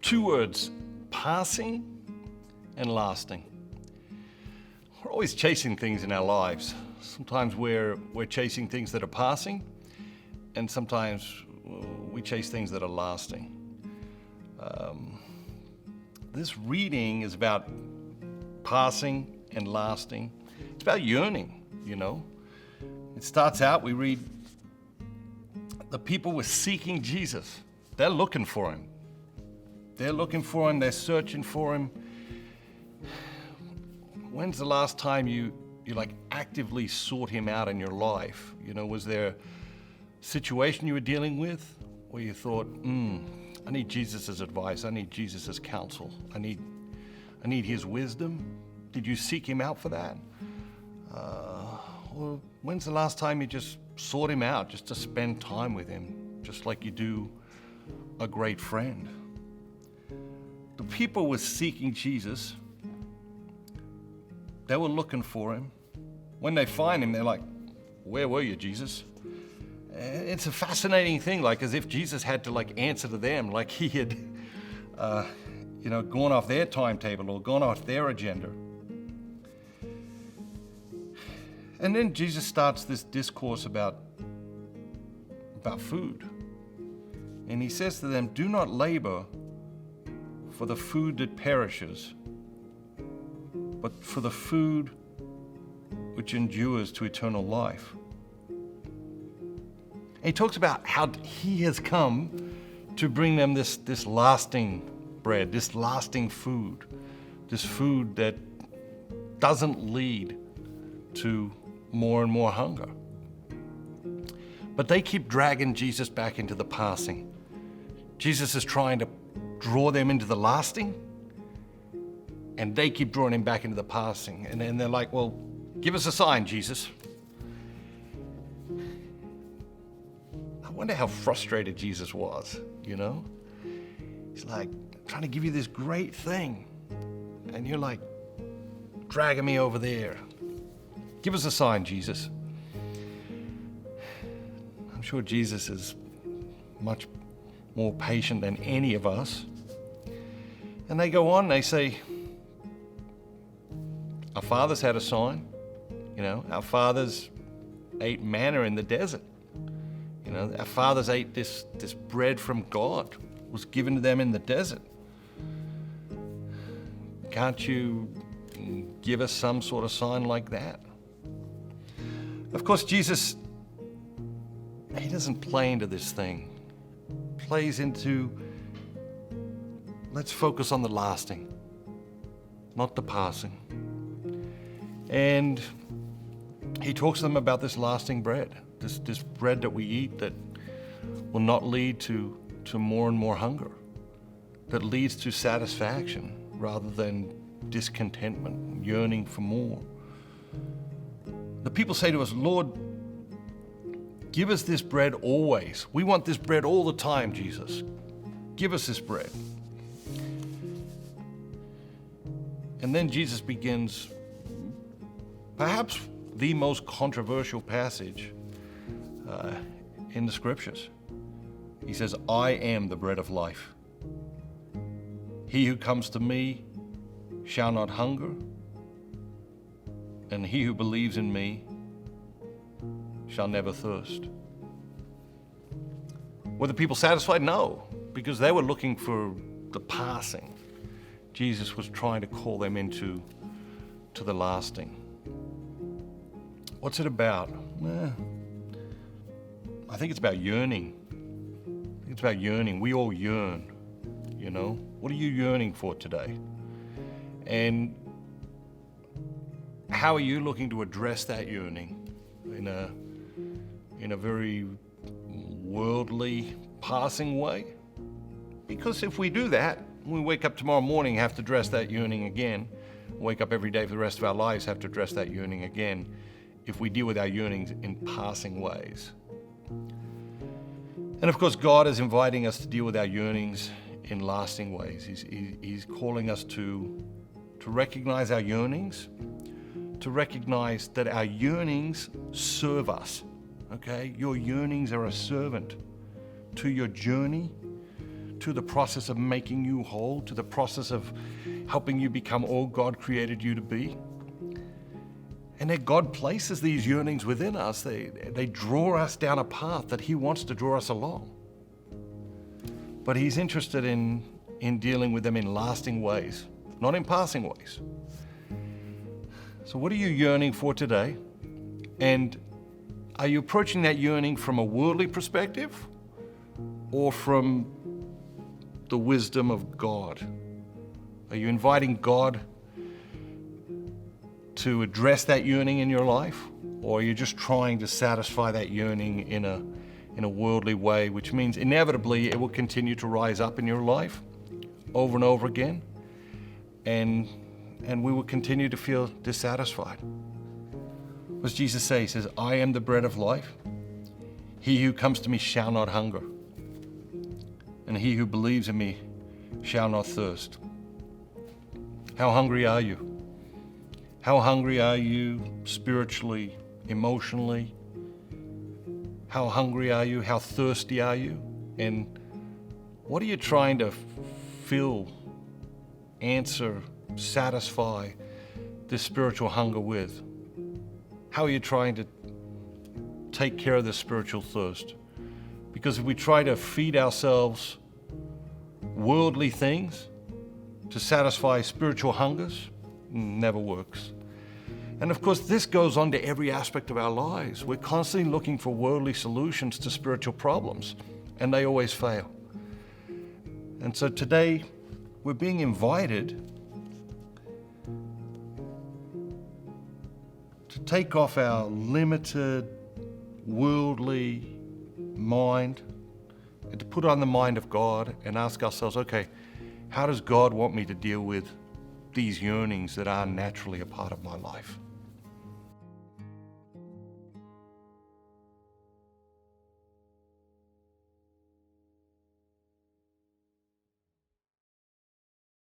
Two words, passing and lasting. We're always chasing things in our lives. Sometimes we're chasing things that are passing, and sometimes we chase things that are lasting. This reading is about passing and lasting. It's about yearning, you know. It starts out, we read, the people were seeking Jesus. They're looking for him. They're searching for him. When's the last time you like actively sought him out in your life? You know, was there a situation you were dealing with where you thought, I need Jesus' advice, I need Jesus' counsel, I need his wisdom? Did you seek him out for that? Or when's the last time you just sought him out just to spend time with him, just like you do a great friend? The people were seeking Jesus. They were looking for him. When they find him, they're like, where were you, Jesus? It's a fascinating thing, like as if Jesus had to like answer to them, like he had, gone off their timetable or gone off their agenda. And then Jesus starts this discourse about food. And he says to them, do not labor for the food that perishes, but for the food which endures to eternal life. And he talks about how he has come to bring them this lasting bread, this lasting food, this food that doesn't lead to more and more hunger. But they keep dragging Jesus back into the passing. Jesus is trying to draw them into the lasting, and they keep drawing him back into the passing. And then they're like, well, give us a sign, Jesus. I wonder how frustrated Jesus was, you know? He's like, trying to give you this great thing, and you're like, dragging me over there. Give us a sign, Jesus. I'm sure Jesus is much more patient than any of us. And they go on, they say, our fathers had a sign. You know, our fathers ate manna in the desert. You know, our fathers ate this bread from God. It was given to them in the desert. Can't you give us some sort of sign like that? Of course, Jesus, he doesn't play into this thing. Plays into, let's focus on the lasting, not the passing. And he talks to them about this lasting bread, this bread that we eat that will not lead to more and more hunger, that leads to satisfaction rather than discontentment, yearning for more. The people say to us, Lord, give us this bread always. We want this bread all the time, Jesus. Give us this bread. And then Jesus begins perhaps the most controversial passage in the scriptures. He says, I am the bread of life. He who comes to me shall not hunger, and he who believes in me shall never thirst. Were the people satisfied? No, because they were looking for the passing. Jesus was trying to call them into the lasting. What's it about? I think it's about yearning. I think it's about yearning. We all yearn, you know. What are you yearning for today? And how are you looking to address that yearning in a very worldly, passing way? Because if we do that, we wake up tomorrow morning, have to address that yearning again. Wake up every day for the rest of our lives, have to address that yearning again, if we deal with our yearnings in passing ways. And of course, God is inviting us to deal with our yearnings in lasting ways. He's calling us to recognize our yearnings, to recognize that our yearnings serve us, okay? Your yearnings are a servant to your journey, to the process of making you whole, to the process of helping you become all God created you to be. And that God places these yearnings within us. They draw us down a path that He wants to draw us along. But He's interested in dealing with them in lasting ways, not in passing ways. So what are you yearning for today? And are you approaching that yearning from a worldly perspective or from the wisdom of God? Are you inviting God to address that yearning in your life? Or are you just trying to satisfy that yearning in a worldly way, which means inevitably it will continue to rise up in your life over and over again, and we will continue to feel dissatisfied? What does Jesus say? He says, I am the bread of life. He who comes to me shall not hunger, and he who believes in me shall not thirst. How hungry are you? How hungry are you spiritually, emotionally? How hungry are you? How thirsty are you? And what are you trying to fill, answer, satisfy this spiritual hunger with? How are you trying to take care of this spiritual thirst? Because if we try to feed ourselves worldly things to satisfy spiritual hungers, never works. And of course, this goes on to every aspect of our lives. We're constantly looking for worldly solutions to spiritual problems, and they always fail. And so today, we're being invited to take off our limited, worldly mind and to put on the mind of God and ask ourselves, okay, how does God want me to deal with these yearnings that are naturally a part of my life?